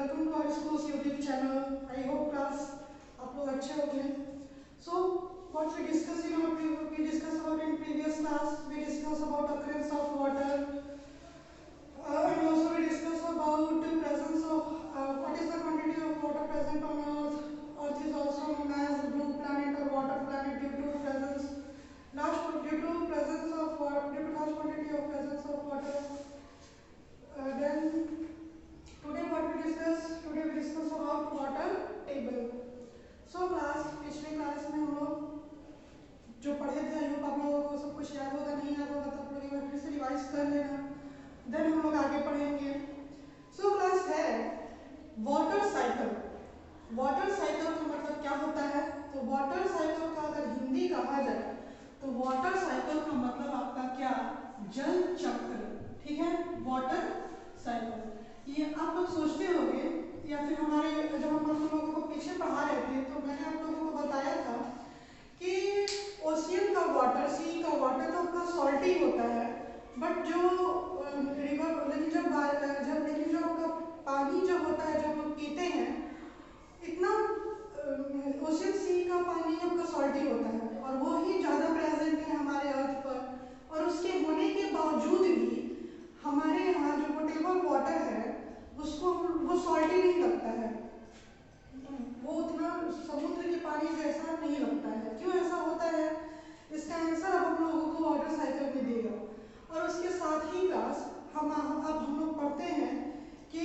Welcome to our schools YouTube channel. I hope class आप लोग अच्छे होंगे। So what we discuss in our we discuss about in previous class, we discuss about occurrence of water, and also we discuss about the presence of what is the quantity of water present on earth. Earth is also known as blue planet or water planet due to presence large quantity of presence of water. Then today we discuss about water table. So class पिछले class में हम लोग जो पढ़े थे I hope आप लोगों को सब कुछ याद होगा, नहीं याद होगा तो आप लोग एक बार फिर से रिवाइज कर लेना, देन हम लोग आगे पढ़ेंगे। सो क्लास है वाटर साइकिल। वाटर साइकिल का मतलब क्या होता है? तो वाटर साइकिल का अगर हिंदी कहा जाए तो वाटर साइकिल का मतलब आपका क्या? जल चक्र। ठीक है, वाटर साइकिल। ये आप लोग सोचते होंगे या फिर हमारे जब हम लोगों को पीछे पढ़ा रहे थे तो मैंने आप लोगों को बताया था कि ओशियन का वाटर, सी का वाटर तो अपना सॉल्टी होता है, बट जो रिवर लेकिन जो आपका पानी जो होता है जो हम लोग पीते हैं इतना ओशियन सी का पानी आपका सॉल्टी होता है और वो ही ज़्यादा प्रेजेंट है हमारे अर्थ पर। और उसके होने के बावजूद भी हमारे यहाँ जो पोटेबल वाटर है उसको वो सॉल्टी नहीं लगता है, वो उतना समुद्र के पानी जैसा नहीं लगता है। क्यों ऐसा होता है? इसका आंसर अब हम लोगों को वाटर साइकिल में देगा। और उसके साथ ही क्लास हम लोग पढ़ते हैं कि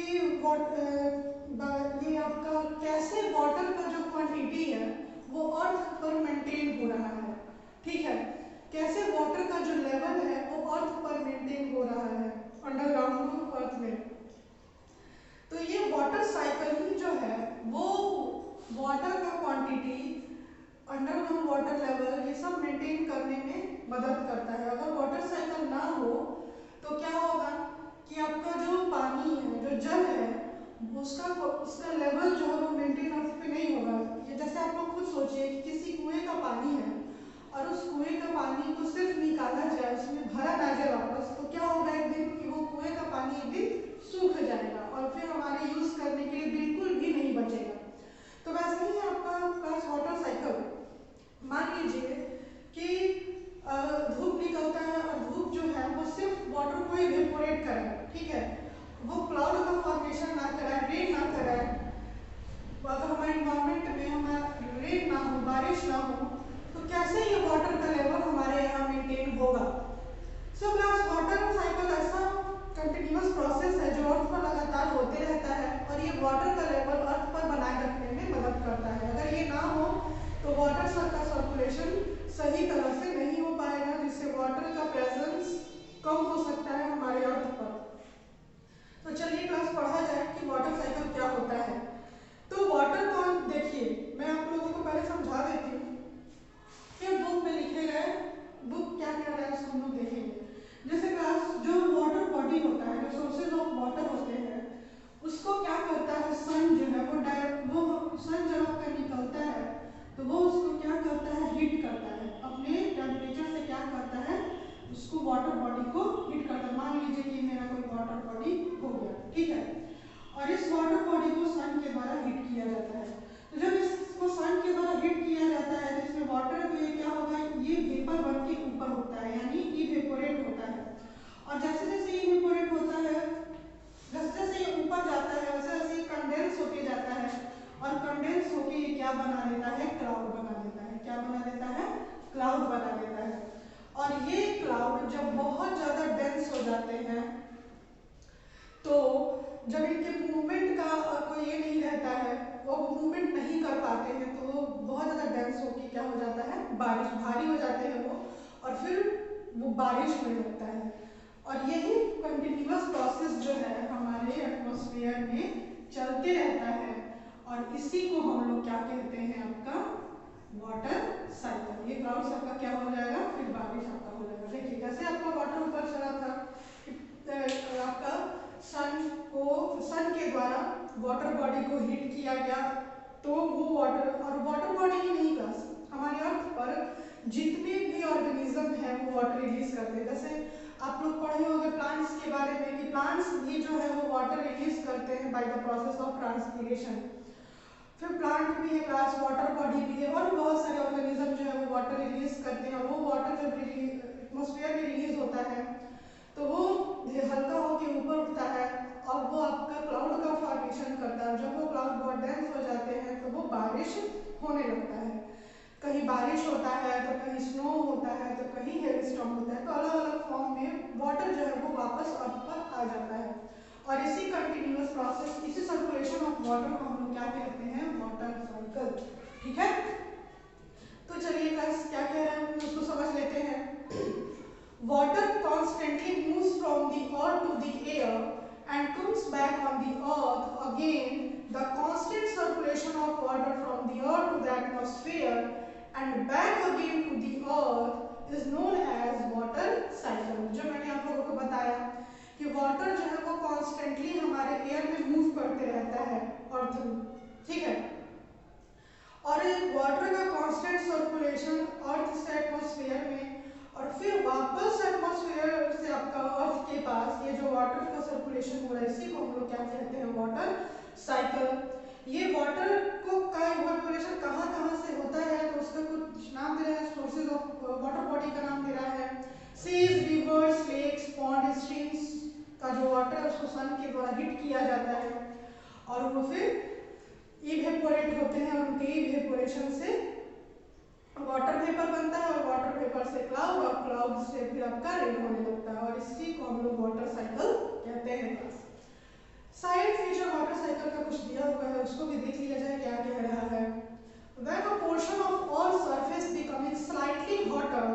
ये आपका कैसे वाटर का जो क्वांटिटी है वो अर्थ पर मेंटेन हो रहा है। ठीक है, कैसे वाटर का जो लेवल है वो अर्थ पर मेंटेन हो रहा है अंडरग्राउंड अर्थ में। तो ये वाटर साइकिल ही जो है वो वाटर का क्वांटिटी, अंडरग्राउंड वाटर लेवल, ये सब मेंटेन करने में मदद करता है। अगर वाटर साइकिल ना हो तो क्या होगा कि आपका जो पानी है, जो जल है, उसका लेवल जो है वो मेंटेन अर्थ पे नहीं होगा। ये जैसे आप लोग खुद सोचिए कि किसी कुएं का पानी है और उस कुएं का पानी को सिर्फ निकाला जाए, उसमें भरा ना जाए वापस, तो क्या होगा एक दिन कि वो कुएं का पानी एक दिन सूख जाएगा और फिर हमारे यूज करने के लिए बिल्कुल भी नहीं बचेगा। तो वैसे ही आपका क्लास वाटर साइकिल, मान लीजिए कि धूप निकलता है और धूप जो है वो सिर्फ वाटर को इवेपोरेट करे। ठीक है, वो क्लाउड का फॉर्मेशन ना कराए, रेन ना कराए। अगर हमारे इन्वायरमेंट में हमारा रेन ना हो, बारिश ना हो, तो कैसे ये वाटर का लेवल हमारे यहाँ मेंटेन होगा? सो क्लास वाटर साइकिल ऐसा कंटिन्यूअस प्रोसेस है जो अर्थ पर लगातार होते रहता है और ये वाटर का लेवल अर्थ पर बनाए रखने में मदद करता है। अगर ये ना हो तो वाटर का सर्कुलेशन सही तरह से नहीं हो पाएगा, जिससे वाटर का प्रेजेंस कम हो सकता है हमारे अर्थ पर। तो चलिए क्लास पढ़ा जाए कि वाटर साइकिल क्या होता है। तो वाटर को देखिए, मैं आप लोगों को पहले समझा देती हूँ, फिर बुक में लिखे गए बुक क्या क्या है उसको हम लोग देखेंगे। जैसे क्लास जो वाटर बॉडी होता है, जो सोर्सेज ऑफ वाटर होते हैं, उसको क्या करता है, सन जो है वो सन जब आपका निकलता है तो वो उसको क्या करता है, हीट करता है, अपने टेम्परेचर से क्या करता है, उसको वाटर बॉडी को हीट करता है। मान लीजिए कि मेरा कोई वाटर बॉडी हो गया, ठीक है, और इस वाटर बॉडी को सन के द्वारा हीट किया जाता है। तो जब इसको सन के द्वारा हीट किया जाता है तो इसमें वाटर में क्या होगा, ये वेपर बन के ऊपर होता है, यानी इवेपोरेट होता है। और जैसे जैसे इवेपोरेट होता है, जैसे जैसे ये ऊपर जाता है वैसे वैसे कंडेंस होके जाता है और कंडेंस होके ये क्या बना देता है, क्लाउड बना देता है। क्या बना देता है? क्लाउड बना देता है। और ये क्लाउड जब बहुत ज्यादा डेंस हो जाते हैं तो जब इनके मूवमेंट का कोई ये नहीं रहता है, वो मूवमेंट नहीं कर पाते हैं, तो वो बहुत ज़्यादा डेंस होकर क्या हो जाता है, बारिश, भारी हो जाते हैं वो, और फिर वो बारिश होने लगता है। और यही कंटिन्यूअस प्रोसेस जो है हमारे एटमॉस्फेयर में चलते रहता है और इसी को हम लोग क्या कहते हैं, आपका वाटर साइकिल। ये क्लाउड्स आपका क्या हो जाएगा, फिर बारिश आपका हो जाएगा। देखिए जैसे आपका वाटर ऊपर चला था, आपका सन के द्वारा वाटर बॉडी को हीट किया गया, तो वो वाटर बॉडी ही नहीं, क्लास हमारे अर्थ पर जितने भी ऑर्गेनिज्म हैं वो वाटर रिलीज करते हैं। जैसे आप लोग पढ़े होंगे प्लांट्स के बारे में कि प्लांट्स भी जो है वो वाटर रिलीज करते हैं, हैं by the process of transpiration. फिर प्लांट भी है क्लास, वाटर बॉडी भी है, और बहुत सारे ऑर्गेनिज्म जो है वो वाटर रिलीज करते हैं, और वो वाटर जब एटमॉस्फेयर में रिलीज होता है तो वो हल्का होकर ऊपर उठता है और वो आपका क्लाउड का फॉर्मेशन करता है। जब वो क्लाउड बहुत डेंस हो जाते हैं तो वो बारिश होने लगता है। कहीं बारिश होता है तो कहीं स्नो होता है तो कहीं हेल स्टॉर्म होता है, तो अलग अलग फॉर्म में वाटर जो है वो वापस अर्थ पर आ जाता है। और इसी कंटिन्यूअस प्रोसेस, इसी सर्कुलेशन ऑफ वाटर को हम लोग क्या कहते हैं, वाटर साइकिल। ठीक है, तो चलिए गाइस क्या कह रहे हैं उसको समझ लेते हैं। Water constantly moves from the earth to the air and comes back on the earth again. The constant circulation of water from the earth to the atmosphere and back again to the earth is known as water cycle। जो मैंने आप लोगों को बताया कि water जो है वो कॉन्स्टेंटली हमारे एयर में मूव करते रहता है अर्थ में, ठीक है। और वाटर का कांस्टेंट सर्कुलेशन अर्थ से एटमॉस्फेयर में और फिर वापस एटमॉस्फेयर से आपका अर्थ के पास, ये जो वाटर का सर्कुलेशन हो रहा है इसी को हम लोग क्या कहते हैं, वाटर साइकिल। ये वाटर को का इवैपोरेशन कहाँ से होता है तो उसका कुछ नाम दे रहा है, सोर्सेज ऑफ वाटर बॉडी का नाम दे रहा है, seas, rivers, lakes, pond, streams का जो वाटर है उसको सन के द्वारा हीट किया जाता है और वो फिर इवेपोरेट होते हैं और उनके इवेपोरेशन से वाटर वेपर बनता है और वाटर वेपर से क्लाउड और क्लाउड से फिर आपका रेन होने लगता है और इसी को हम लोग वाटर साइकिल कहते हैं। साइड फीचर वाटर साइकिल का कुछ दिया हुआ है उसको भी देख लिया जाए क्या कह रहा है। When a portion of Earth's surface becoming slightly hotter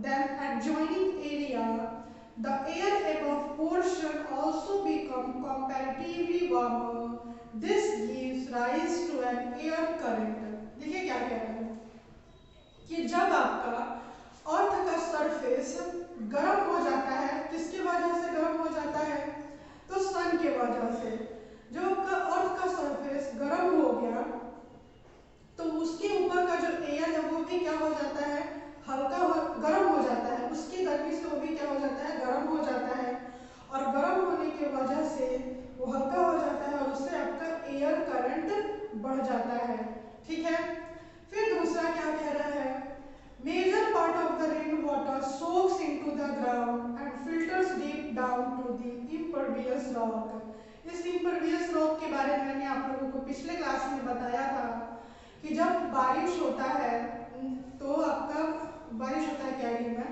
than adjoining area, the air above portion also become comparatively warmer. This gives rise to an air current। देखिए क्या कह रहा है कि जब आपका अर्थ का सरफेस गर्म हो जाता है, किसकी वजह से गर्म हो जाता है, तो सन के वजह से। जब आपका अर्थ का सरफेस गर्म हो गया तो उसके ऊपर का जो एयर है वो भी क्या हो जाता है, हल्का गर्म हो जाता है, उसकी गर्मी से वो भी क्या हो जाता है, गर्म हो जाता है और गर्म होने की वजह से वो हल्का हो जाता है और उससे आपका एयर करंट बढ़ जाता है। ठीक है, फिर दूसरा क्या कह रहा है, major part of the rain water soaks into the ground and filters deep down to the impervious rock. इस इम्परवियस रॉक के बारे में मैंने आप लोगों को पिछले क्लास में बताया था कि जब बारिश होता है तो आपका बारिश होता है कैरिंग में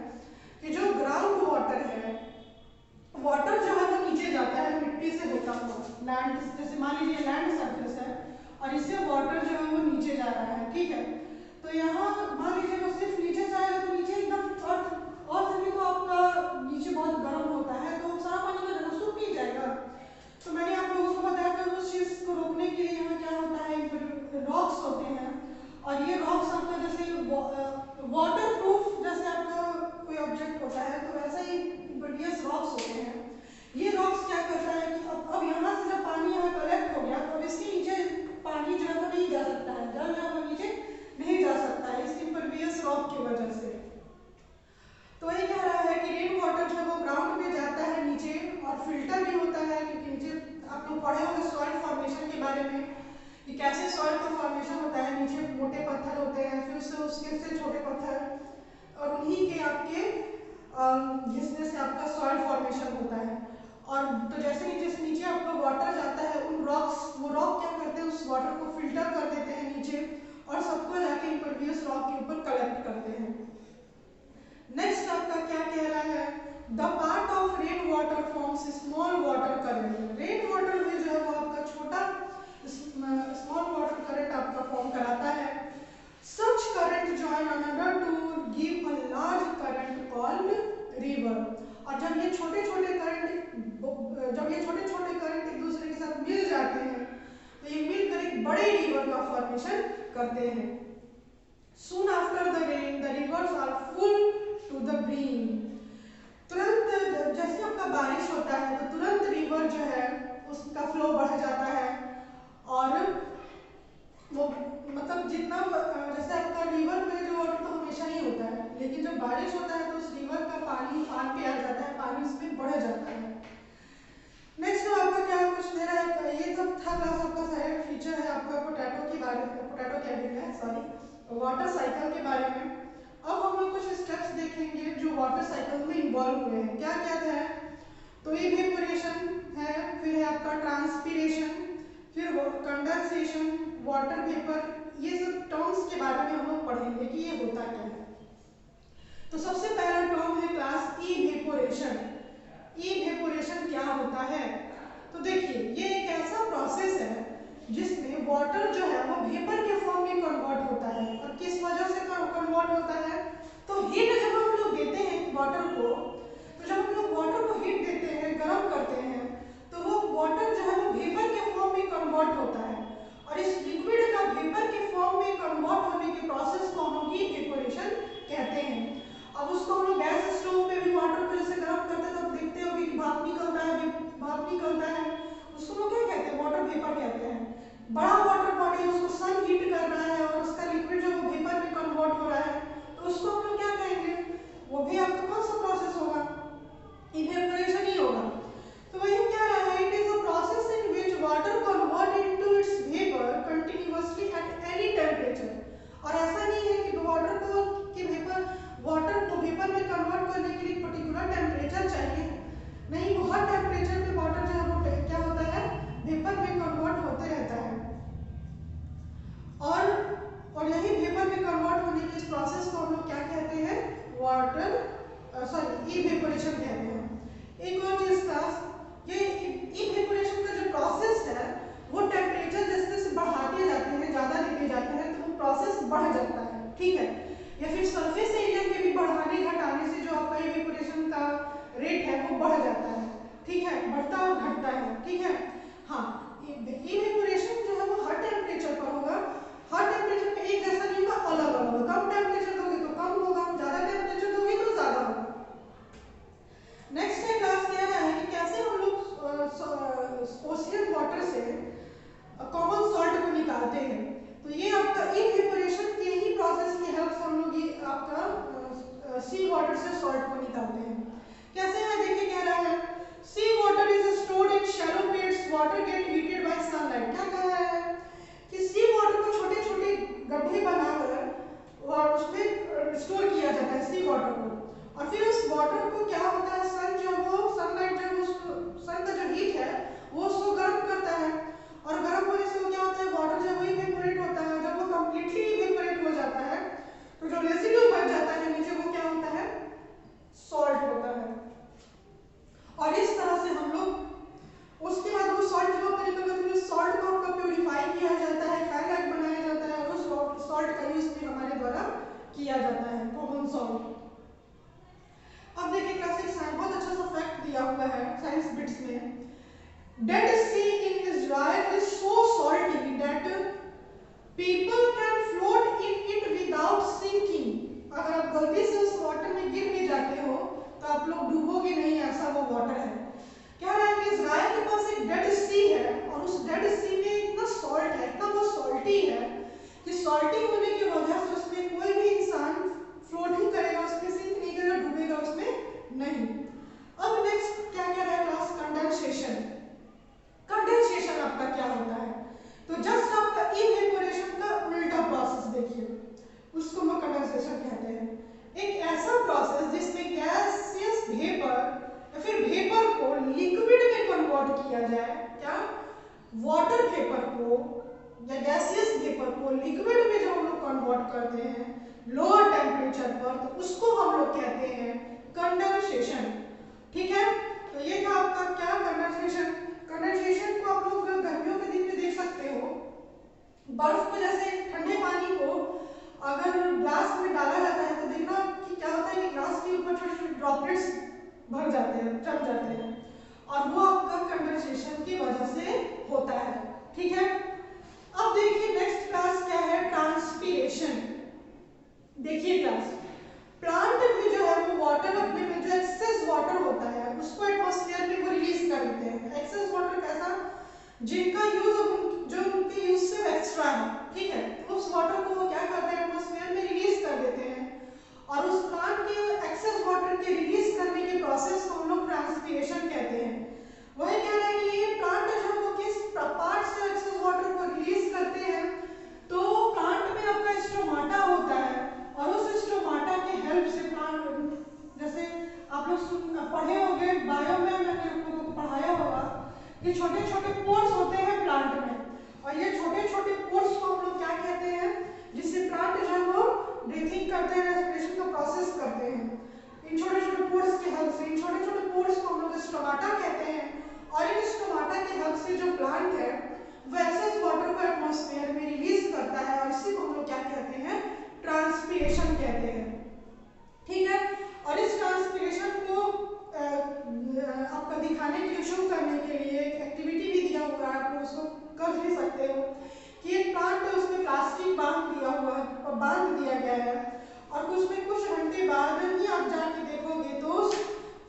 कि जो ग्राउंड वाटर है, वाटर जो है वो नीचे जाता है मिट्टी से होता हुआ, लैंड जैसे मान लीजिए लैंड सरफेस है और इससे वाटर जो है वो नीचे जा रहा है। ठीक है, तो यहाँ मान लीजिए वो सिर्फ नीचे जाएगा तो नीचे एकदम अर्थ में तो आपका नीचे बहुत गर्म होता है तो सारा पानी जो है सूख नहीं जाएगा। तो मैंने आप लोगों को बताया था उस चीज को रोकने के लिए यहाँ क्या होता है, रॉक्स होते हैं और ये रॉक्स आपका जैसे वाटर प्रूफ जैसे आपका कोई ऑब्जेक्ट होता है तो वैसा ही इम्परवियस रॉक्स होते हैं। ये रॉक्स क्या करता है कि अब यहाँ से जब पानी यहाँ कलेक्ट हो गया तो अब इसके नीचे पानी जो है वो नहीं जा सकता है, जल जो है वो नीचे नहीं जा सकता है इस इम्परवियस रॉक की वजह से। तो ये कह रहा है कि रेन वाटर जो है वो ग्राउंड में जाता है नीचे और फिल्टर भी होता है, क्योंकि नीचे आप लोग पढ़े होंगे सॉइल फॉर्मेशन के बारे में कि कैसे सॉइल का फॉर्मेशन होता है, नीचे मोटे पत्थर होते हैं फिर उससे उसके से छोटे पत्थर और उन्हीं के आपके घिसने से आपका सॉइल फॉर्मेशन होता है। और तो जैसे नीचे आपका वाटर जाता है उन रॉक्स, वो रॉक क्या करते हैं उस वाटर को फिल्टर कर देते हैं नीचे और सबको जाके इम्परवियस रॉक के ऊपर कलेक्ट करते हैं। नेक्स्ट आपका क्या कह रहा है, the part of rain water forms small water current. Rain water में जो है वो आपका छोटा स्मॉल वाटर करंट आपका फॉर्म कराता है। Such current join another to give a large current called river. और जब ये छोटे छोटे करंट एक दूसरे के साथ मिल जाते हैं तो ये मिलकर एक बड़े रिवर का फॉर्मेशन करते हैं। Soon after the rain, the rivers are full to the brim। तुरंत जैसे आपका बारिश होता है तो तुरंत रिवर जो है उसका फ्लो बढ़ जाता है और वो मतलब जितना जैसे आपका रिवर में जो वाटर तो हमेशा ही होता है लेकिन जब बारिश होता है तो उस रिवर का पानी फान पे आ जाता है, पानी उसमें बढ़ जाता है। नेक्स्ट आपका क्या कुछ दे रहा है, ये तो वाटर साइकिल के बारे में। अब हम लोग कुछ स्टेप्स देखेंगे जो वाटर साइकिल में इन्वॉल्व हुए हैं। क्या क्या है? तो इवेपोरेशन है, फिर है आपका ट्रांसपीरेशन, फिर कंडेंसेशन, वाटर वेपर, ये सब टर्म्स के बारे में हम लोग पढ़ेंगे कि ये होता क्या है। तो सबसे पहला टर्म है क्लास इवेपोरेशन। इवेपोरेशन क्या होता है? तो देखिए ये एक ऐसा प्रोसेस है जिसमें वाटर जो है वो वेपर के फॉर्म में कन्वर्ट होता है। और किस वजह से कन्वर्ट होता है? तो हीट जब हम लोग देते हैं वाटर को, तो जब हम लोग वाटर को हीट देते हैं, गर्म करते हैं, तो वो वाटर जो है वो वेपर के फॉर्म में कन्वर्ट होता है। और इस लिक्विड का वेपर के फॉर्म में कन्वर्ट होने के प्रोसेस को हम लोग इवेपोरेशन कहते हैं। अब उसको हम लोग गैस स्टोव पे भी वाटर को जैसे गर्म करते हैं तो देखते हो कि भाप निकलता है, भाप निकलता है, उसको लोग क्या कहते हैं? वाटर वेपर कहते हैं। बड़ा वाटर बॉडी उसको सन हीट कर रहा है और उसका लिक्विड जो वो वेपर में कन्वर्ट हो रहा है, तो उसको हम लोग क्या कहेंगे? वो भी आपका कौन सा प्रोसेस होगा? इवेपोरेशन ही होगा। तो वही क्या रहा है? It is a process in which water convert into its vapour continuously at any temperature. और ऐसा नहीं है कि वाटर को वेपर में कन्वर्ट करने के लिए पर्टिकुलर टेम्परेचर चाहिए, नहीं, वो हर टेम्परेचर पे वाटर जो है वो क्या होता है? वेपर में कन्वर्ट होते रहता है। और यही वेपर में कन्वर्ट होने के इस प्रोसेस को हम लोग क्या कहते हैं? इवेपोरेशन कहते हैं। एक और चीज क्लास, ये इवेपोरेशन का जो प्रोसेस है वो टेम्परेचर जैसे जैसे बढ़ाते जाते हैं, ज्यादा लेके जाते हैं, तो वो प्रोसेस बढ़ जाता है, ठीक है? या फिर सरफेस एरिया के भी बढ़ाने घटाने से जो आपका इवेपोरेशन का रेट है वो बढ़ जाता है, ठीक है? बढ़ता और घटता है, ठीक है? हाँ, इवेपोरेशन जो है वो हर टेम्परेचर पर होगा। हर टेम्परेचर पे एक जैसा नहीं होगा, अलग अलग होगा। कम टेम्परेचर दोगे तो कम होगा, ज्यादा टेम्परेचर दोगे तो ज्यादा होगा। नेक्स्ट है क्लास क्या है कि कैसे हम लोग ओशियन वाटर से कॉमन सॉल्ट को निकालते हैं। तो ये आपका इवेपोरेशन के ही प्रोसेस की हेल्प से हम लोग ये आपका सी वाटर से सॉल्ट को निकालते हैं। कैसे है देखिए क्या रहा है? Sea water is stored in shallow pits, water get heated by sunlight. क्या कहा है कि सी वाटर को छोटे छोटे गड्ढे बनाकर और उसमें स्टोर किया जाता है सी वाटर को। और फिर उस वाटर को क्या होता है? सनलाइट जब सन का जो हीट है वो उसको गर्म करता है, और गर्म होने से वो क्या होता है? वाटर जब इवेपोरेट होता है, जब वो कंप्लीटली इवेपोरेट हो जाता है तो जो रेसिड्यू बच जाता है नीचे वो क्या होता है? सॉल्ट होता है। और इस तरह से हम लोग उसके बाद वो सॉल्ट जब आपका निकल जाता है, उस सॉल्ट को आपका प्यूरिफाई किया जाता है, हाइलाइट बनाया जाता है, और उस सॉल्ट का यूज भी हमारे द्वारा किया जाता है, कॉमन सॉल्ट। अब देखिए क्लास एक बहुत अच्छा सा फैक्ट दिया हुआ है साइंस बिट्स में। Dead Sea in Israel is so salty that people can float in it without sinking. अगर आप गलती से उस वाटर में गिर भी जाते हो तो आप लोग डूबोगे नहीं, ऐसा वो वाटर है। क्या है कि इजराइल के पास एक डेड सी है, और उस डेड सी में इतना सॉल्ट है, इतना वो सॉल्टी है कि सॉल्टी होने की वजह से उसमें कोई भी इंसान फ्लोट ही करेगा, उसमें सिंक नहीं करेगा, डूबेगा उसमें नहीं। अब नेक्स्ट क्या क्या रहा क्लास? कंडेंसेशन। कंडेंसेशन आपका क्या होता है? तो जस्ट आपका इवेपोरेशन का उल्टा प्रोसेस देखिए, उसको हम कंडेंसेशन कहते हैं। एक ऐसा प्रोसेस जिसमें गैसियस वेपर या फिर वेपर को लिक्विड में कन्वर्ट किया जाए। क्या? वाटर वेपर को या गैसियस वेपर को लिक्विड में जब हम लोग कन्वर्ट करते हैं लोअर टेम्परेचर पर, तो उसको हम लोग कहते हैं कंडेंसेशन, ठीक है? तो ये था आपका क्या? कंडेंसेशन। कंडेंसेशन को आप लोग गर्मियों के दिन में देख सकते हो। बर्फ को जैसे ठंडे पानी को अगर ग्लास में डाला जाता है तो देखना कि क्या होता है कि ग्लास के ऊपर छोटे छोटे ड्रॉपलेट्स भर जाते हैं, जम जाते हैं, और वो आपका कंडेंसेशन की वजह से होता है, ठीक है? अब देखिए नेक्स्ट क्लास क्या है? ट्रांसपीरेशन। देखिए क्लास, प्लांट में जो है वो वाटर अपने में जो एक्सेस वाटर होता है उसको एटमॉस्फेयर में वो रिलीज कर देते हैं। एक्सेस वाटर कैसा? जिनका यूज जो उनके यूज से एक्स्ट्रा है, ठीक है? उस वाटर को वो क्या करते हैं? एटमॉस्फेयर में रिलीज कर देते हैं, और उस प्लांट के एक्सेस वाटर के रिलीज करने के प्रोसेस को हम लोग ट्रांसपीरेशन कहते हैं। वही कह रहे हैं कि ये प्लांट जो वो किस पार्ट से एक्सेस वाटर को रिलीज करते हैं? तो प्लांट में आपका स्टोमाटा होता छोटे पोर्स होते हैं प्लांट में, और ये छोटे छोटे पोर्स को हम लोग क्या कहते हैं, जिससे प्लांट जो है वो ब्रीथिंग करते हैं, रेस्पिरेशन का प्रोसेस करते हैं। इन छोटे छोटे पोर्स की हेल्प से, इन छोटे छोटे पोर्स को हम लोग स्टोमाटा कहते हैं, और इन स्टोमाटा की हेल्प से जो प्लांट है वो एक्सेस वाटर को एटमॉस्फेयर में रिलीज करता है, और इसी को हम लोग क्या कहते हैं, ट्रांसपीरेशन कहते हैं। ठीक है, और इस ट्रांसपीरेशन को आपका दिखाने के लिए, शो करने के लिए एक एक्टिविटी भी दिया हुआ है, आप उसको कर भी सकते हो कि एक प्लांट है उसमें प्लास्टिक बांध दिया हुआ है, बांध दिया गया है, और उसमें कुछ घंटे बाद ही आप जाके देखोगे तो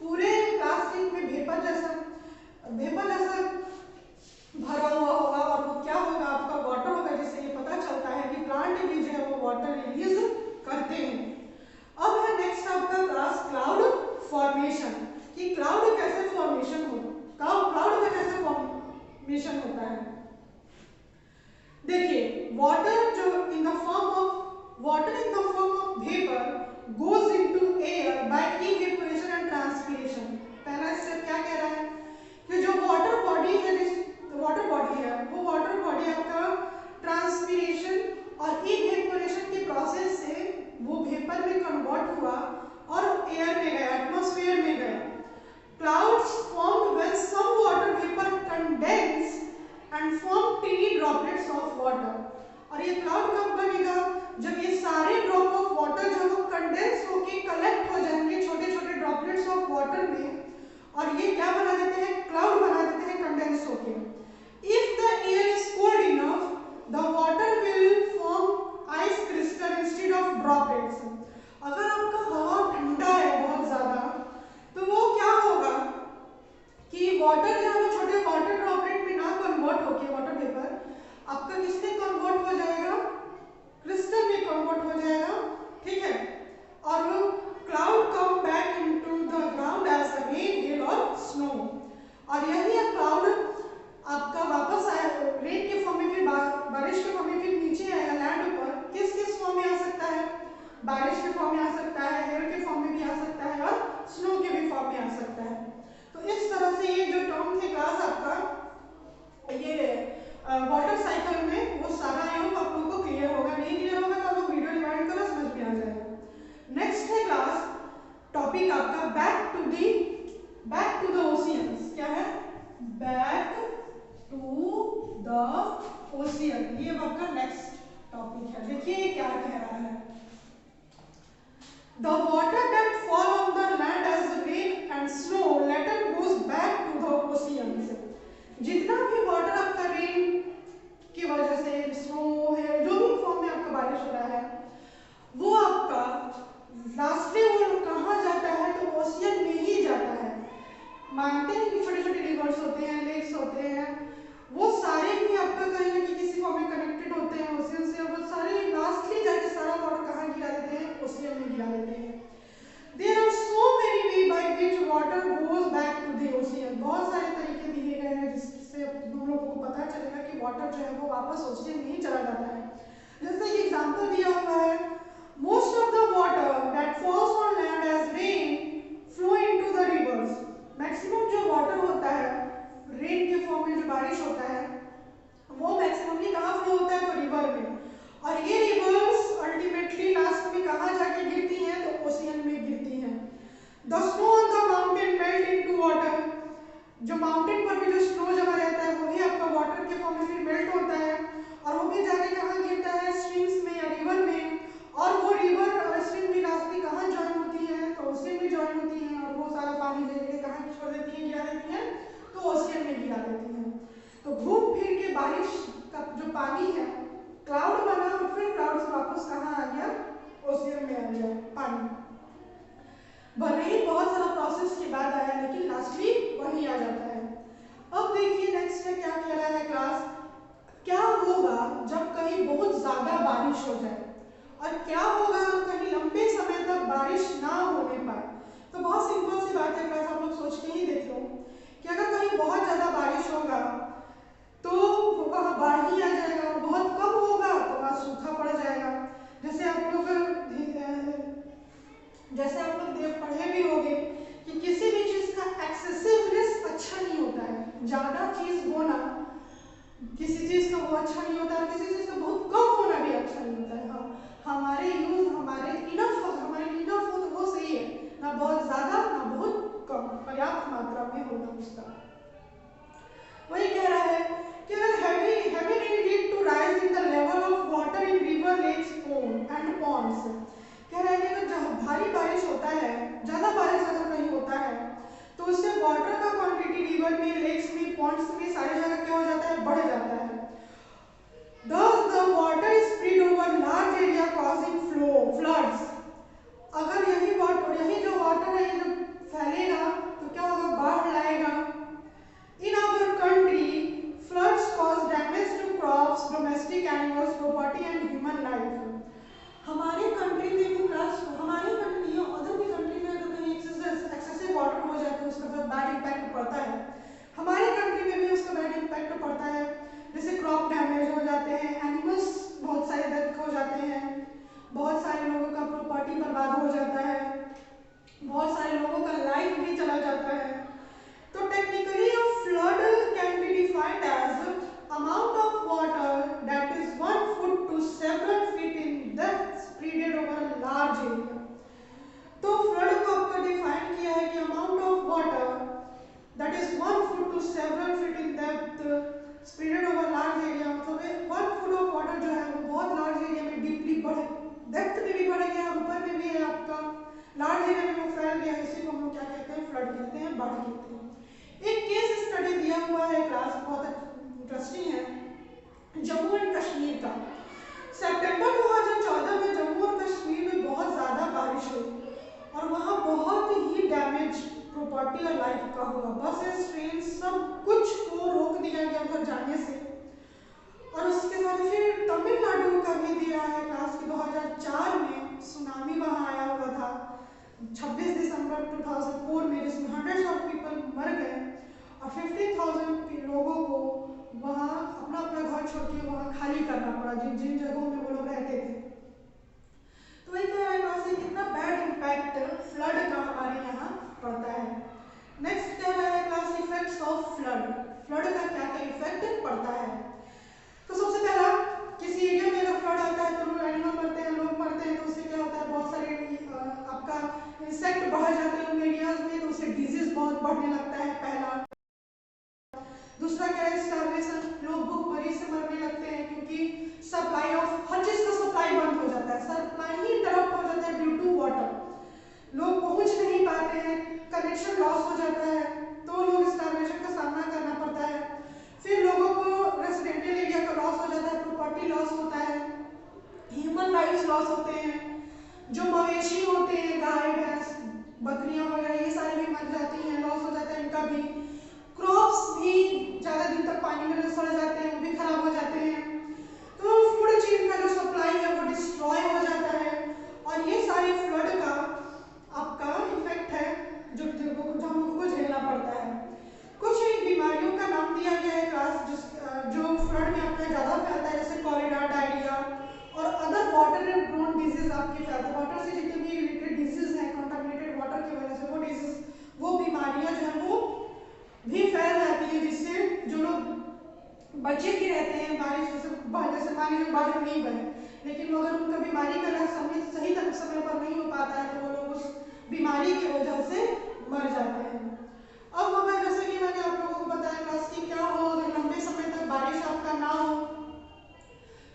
पूरे प्लास्टिक में वेपर जैसा भरा हुआ होगा, और वो क्या होगा, आपका वाटर होगा, जिससे ये पता चलता है कि प्लांट भी जो है वो वाटर रिलीज करते हैं। अब है नेक्स्ट आपका क्लास क्लाउड फॉर्मेशन, कि क्लाउड कैसे फॉर्मेशन होता है, क्लाउड का कैसे फॉर्मेशन होता है। देखिए, water in the form of vapour goes into air by evaporation and transpiration. पहला स्टेप क्या कह रहा है कि जो वाटर बॉडी है वो वाटर बॉडी आपका ट्रांसपीरेशन और इवेपोरेशन के प्रोसेस से वो वेपर में कन्वर्ट हुआ और एयर में गया, एटमॉस्फेयर में गया। Clouds formed when some water vapor condensed and formed teeny droplets of water। और ये क्लाउड कब बनेगा, जब ये सारे ड्रॉप ऑफ वाटर जो वो कंडेंस होके कलेक्ट हो जाएंगे छोटे छोटे ड्रॉपलेट्स ऑफ वाटर में, और ये क्या बना देते हैं, क्लाउड बना देते हैं कंडेंस होके। If the air is cold enough the water will form ice crystal instead of droplets. अगर आपका हवा ठंडा है बहुत ज्यादा, तो वो क्या होगा कि वाटर जो है वो छोटे वाटर ड्रॉपलेट में ना कन्वर्ट होके वाटर वेपर आपका किसमें कन्वर्ट हो जाएगा, क्रिस्टल में कन्वर्ट हो जाएगा। ठीक है, और वो cloud come back into the ground as a rain, hail और स्नो। और यही क्लाउड आपका वापस आया रेन के फॉर्म में, फिर बारिश के फॉर्म में, फिर नीचे आएगा लैंड पर। किस किस फॉर्म में आ सकता है, बारिश के फॉर्म में आ सकता है, हेल के फॉर्म में भी आ सकता है, और स्नो के भी फॉर्म में आ सकता है। तो इस तरह से ये जो टर्म थे क्लास आपका ये वाटर साइकिल में, वो सारा योग आप लोगों को क्लियर होगा। नहीं क्लियर होगा तो आप लोग वीडियो रिवाइंड करो, समझ में आ जाएगा। नेक्स्ट है क्लास टॉपिक आपका बैक टू द ओशियंस। क्या है, बैक टू द ओशियन, ये आपका नेक्स्ट टॉपिक है। देखिए क्या कह रहा है, the water that fall on the land as rain and snow later goes back to the oceans। जितना भी वाटर आपका रेन की वजह से, स्नो है, जो भी फॉर्म में आपका बारिश हो रहा है, वो आपका लास्टली वो कहाँ जाता है, तो ओशियन में ही जाता है। मानते हैं कि छोटे छोटे रिवर्स होते हैं, लेक्स होते हैं, वो सारे भी आपका कहीं ना किसी फॉर्म में कनेक्टेड होते हैं ओशियन से, और वो सारे लास्टली जाके सारा वाटर कहाँ गिरा देते हैं, ओशियन में गिरा देते हैं। There are so many ways by which water goes back to the ocean। बहुत सारे तरीके दिए गए हैं जिससे हम लोगों को पता चलेगा कि वाटर जो है वो वापस ओशियन में ही चला जाता है। जैसे ये एग्जांपल दिया हुआ है, most of the water that falls on land as rain flow into the rivers। Maximum जो वाटर होता है रेन के फॉर्म में, जो बारिश होता है, वो मैक्सिममली कहाँ फ्लो होता है, तो रिवर में। और ये रिवर्स अल्टीमेटली लास्ट में कहाँ जाके गिरती हैं, तो ओशियन में गिरती हैं। The snow on the mountain melt into water. जो माउंटेन पर भी जो स्नो जमा रहता है वो भी आपका वाटर के फॉर्म में फिर मेल्ट होता है, और वो भी जाके कहाँ गिरता है, स्ट्रीम्स में या रिवर में। और वो रिवर और स्ट्रीम भी लास्ट में कहाँ ज्वाइन होती है, तो ओशियन में ज्वाइन होती है, और वो सारा पानी ले कहाँ छोड़ देती है, गिरा देती है, तो ओशियन में गिरा देती है। तो घूम फिर के बारिश का जो पानी है क्लाउड बना, और फिर क्लाउड से वापस कहाँ आ गया, ओशियन में आ गया पानी। भले ही बहुत सारा प्रोसेस के बाद आया, लेकिन लास्टली वही आ जाता है। अब देखिए नेक्स्ट में क्या कह रहा है क्लास, क्या होगा जब कहीं बहुत ज्यादा बारिश हो जाए, और क्या होगा कहीं लंबे समय तक बारिश ना होने पाए। तो बहुत सिंपल सी बात है क्लास, आप लोग सोच के ही देख लो कि अगर कहीं बहुत ज्यादा बारिश होगा तो वहाँ बाढ़ ही आ जाएगा, और बहुत कम होगा तो वहाँ सूखा पड़ जाएगा। जैसे आप लोग पढ़े भी होंगे कि किसी भी चीज का एक्सेसिवनेस अच्छा नहीं होता है, ज्यादा चीज होना किसी चीज़ का वो अच्छा नहीं होता है, किसी चीज़ का बहुत कम होना भी अच्छा नहीं होता है। हाँ, हमारे यूज हमारे इनफ हमारे इनफ हो तो वो सही है, ना बहुत ज़्यादा ना बहुत कम, पर्याप्त मात्रा में होना उसका। वही कह रहा है कि heavy rain lead to rise in the level of water in river, lakes, and ponds। कह रहा है कि अगर भारी बारिश होता है, ज़्यादा बारिश अगर कहीं होता है तो उससे वाटर का क्वांटिटी रिवर में, लेक्स में, पॉन्ड्स में, सारी जगह क्या हो जाता है, बढ़ जाता है। Thus the water is spread over large area causing floods। अगर यही जो वाटर है ये जब फैलेगा तो क्या होगा, बाढ़ लाएगा। In our country, floods cause damage to crops, domestic animals, property and human life। हमारे कंट्री में भी हमारी कंट्री या अदर भी कंट्री में अगर कहीं एक्सेसिव वाटर हो जाए तो उसका बैड इम्पैक्ट पड़ता है। हमारे कंट्री में भी उसका बैड इम्पैक्ट पड़ता है, जैसे क्रॉप डैमेज हो जाते हैं, एनिमल्स बहुत सारे डेथ हो जाते हैं, बहुत सारे लोगों का प्रॉपर्टी बर्बाद हो जाता है, बहुत सारे लोगों का लाइफ भी चला जाता है। तो technically a flood can be defined as amount of water that is 1 foot to several feet in depth spread over a large area। तो फ्लड को आपका डिफाइन किया है कि amount of water that is 1 foot to several feet in depth spreaded over large area. मतलब 1 foot of water जो है वो बहुत लार्ज एरिया में डीपली बढ़, डेप्थ में भी बढ़ गया और ऊपर में भी है आपका लार्ज एरिया में वो फैल गया। इसी को हम क्या कहते हैं, फ्लड कहते हैं, बाढ़ कहते हैं। एक केस स्टडी दिया हुआ है क्लास, बहुत इंटरेस्टिंग है, जम्मू एंड कश्मीर का। सितंबर 2014 में जम्मू और कश्मीर में बहुत ज़्यादा बारिश हुई और वहाँ बहुत ही डैमेज प्रॉपर्टी और लाइफ का हुआ। बसेस, ट्रेन, सब कुछ को रोक दिया गया उधर जाने से। और उसके बाद फिर तमिलनाडु का भी दिया है क्लास की, 2004 में सुनामी वहाँ आया हुआ था 26 दिसंबर 2004 में, जिसमें हंड्रेड्स ऑफ पीपल मर गए और 50,000 लोगों को वहाँ अपना अपना घर छोड़ के वहाँ खाली करना पड़ा, जिन जिन जगहों में वो लोग रहते थे। तो वही कह रहा है कितना बैड इम्पैक्ट फ्लड का हमारे यहाँ पड़ता है। नेक्स्ट कह रहा है class effects of flood, flood का क्या क्या इफेक्ट पड़ता है। तो सबसे पहला, किसी एरिया में अगर फ्लड आता है तो एनिमल मरते हैं, लोग मरते हैं, तो उससे क्या होता है, बहुत सारे आपका इंसेक्ट बढ़ जाते हैं उन एरियाज में, तो उससे डिजीज बहुत बढ़ने लगता है, पहला। दूसरा क्या है, स्टार्वेशन, लोग भूखमरी से मरने लगते हैं क्योंकि सप्लाई ऑफ हर चीज का सप्लाई बंद हो जाता है, सप्लाई ही इंटरप्ट हो जाता है ड्यू टू वाटर, लोग पहुंच नहीं पाते हैं, कनेक्शन लॉस हो जाता है, तो लोग स्टार्वेशन का सामना करना पड़ता है। फिर लोगों को रेसिडेंशियल एरिया का लॉस हो जाता है, प्रॉपर्टी लॉस होता है, ह्यूमन राइट्स लॉस होते हैं, जो मवेशी होते हैं, गाय भैंस बकरियां वगैरह ये सारी भी मर जाती हैं, लॉस हो जाता है इनका भी। क्रॉप्स भी ज़्यादा दिन तक पानी में सड़ जाते हैं, वो भी खराब हो जाते हैं। तो फूड चेन का जो सप्लाई है वो डिस्ट्रॉय हो जाता है। और ये सारे फ्लड का आपका इफेक्ट है जो हम लोगों को झेलना पड़ता है। कुछ बीमारियों का नाम दिया गया है क्लास जो फ्लड में आपका ज़्यादा फैलता है, जैसे कॉलेरा, डायरिया और other water and borne disease आपके फैलते हैं। वाटर से जितने भी रिलेटेड डिजीज हैं, कंटामिनेटेड वाटर की वजह से वो डिजीज, वो बीमारियां जो है वो भी फैल जाती है, जिससे जो लोग बचे भी रहते हैं बारिश से मान लीजिए बारिश नहीं बने, लेकिन अगर उनका बीमारी का इलाज सही समय पर नहीं हो पाता है तो वो लोग उस बीमारी की वजह से मर जाते हैं। अब अगर जैसे कि मैंने आप लोगों को बताया क्लास की, क्या हो अगर लंबे समय तक बारिश आपका ना हो,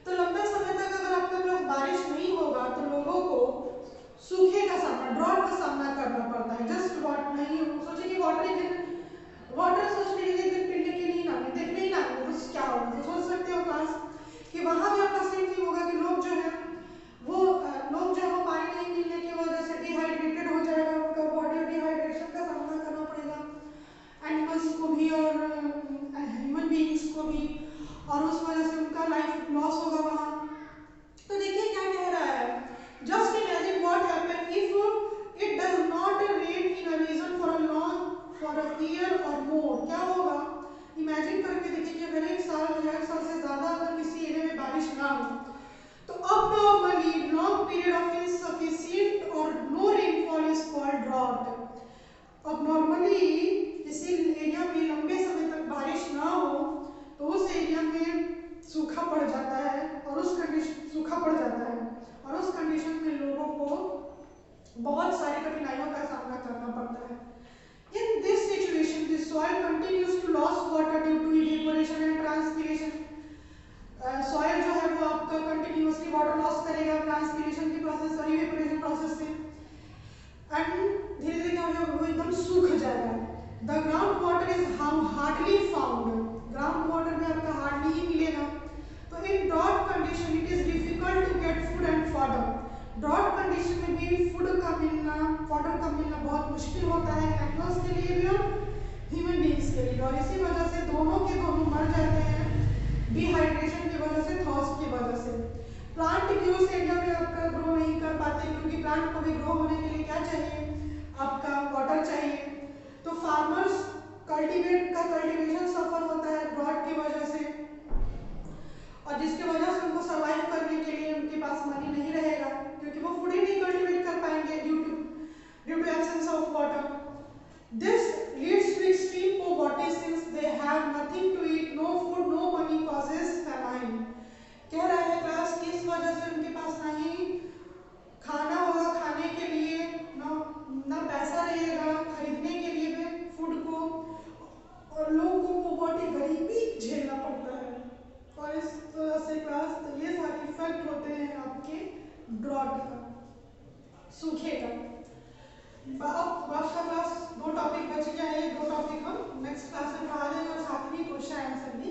तो लंबे समय तक अगर आपके पास बारिश नहीं होगा तो लोगों को सूखे का सामना, ड्रॉट का सामना करना पड़ता है। जस्ट वाटर नहीं सोचिए कि वाटर सोच लीजिए कि पीने के लिए ना देखने ही ना तो क्या होगा, तो सोच सकते हो क्लास कि वहां भी आपका सेम चीज होगा कि लोग जो है वो पानी नहीं मिलने की वजह से डिहाइड्रेटेड हो जाएगा, उनका बॉडी डिहाइड्रेशन का सामना करना पड़ेगा, एनिमल्स को भी और ह्यूमन बीइंग्स को भी, और उस वजह से उनका लाइफ लॉस होगा वहाँ। तो देखिए क्या कह रहा है, just imagine what happen if it does not rain in a region for a year or more. क्या होगा, इमेजिन करके देखिए कि अगर 1 साल से ज़्यादा अगर किसी एरिया में बारिश ना हो तो अब normally long period of insufficient और no rainfall is called drought. अब नॉर्मली किसी एरिया में लंबे समय तक बारिश ना हो तो उस एरिया में बहुत सारी कठिनाइयों का सामना करना पड़ता है। In this situation, the soil continues to lose water due to evaporation and transpiration. Soil जो है वो आपका कंटिन्यूसली वाटर लॉस करेगा ट्रांसपीरेशन की प्रोसेस और इवेपोरेशन प्रोसेस से, एंड धीरे धीरे क्या हो जाएगा, वो एकदम सूख जाएगा। The ground water is hardly found, ground water में आपका हार्डली ही मिलेगा। तो in drought condition it is difficult to get food and fodder. Drought condition में भी फूड का मिलना, फॉडर का मिलना बहुत मुश्किल होता है एनिमल्स के लिए भी और ह्यूमन बींग्स के लिए, और इसी वजह से दोनों के दोनों मर जाते हैं डिहाइड्रेशन की वजह से, थर्स्ट की वजह से। प्लांट भी उस एरिया में आपका ग्रो नहीं कर पाते, क्योंकि प्लांट को भी ग्रो होने के लिए क्या चाहिए, आपका वाटर चाहिए। तो फार्मर्स कल्टीवेशन सफर होता है ड्रॉट की वजह से, और जिसकी वजह से उनको सर्वाइव करने के लिए उनके पास मनी नहीं रहेगा, क्योंकि वो फूड ही नहीं कल्टीवेट कर पाएंगे due to absence of water. This leads to extreme poverty since they have nothing to eat, no food, no money causes famine. कह रहा है क्लास कि इस वजह से उनके पास ना ही खाना होगा खाने के लिए, ना पैसा रहेगा खरीदने के लिए भी फूड को, और लोगों को बहुत ही गरीबी झेलना पड़ता है। और इस तरह से क्लास तो ये सारे इफेक्ट होते हैं आपके ड्रॉट का, सूखे का। अब आपका क्लास 2 टॉपिक बच गया है, 2 टॉपिक हम नेक्स्ट क्लास में पढ़ा देंगे और साथ ही क्वेश्चन आंसर भी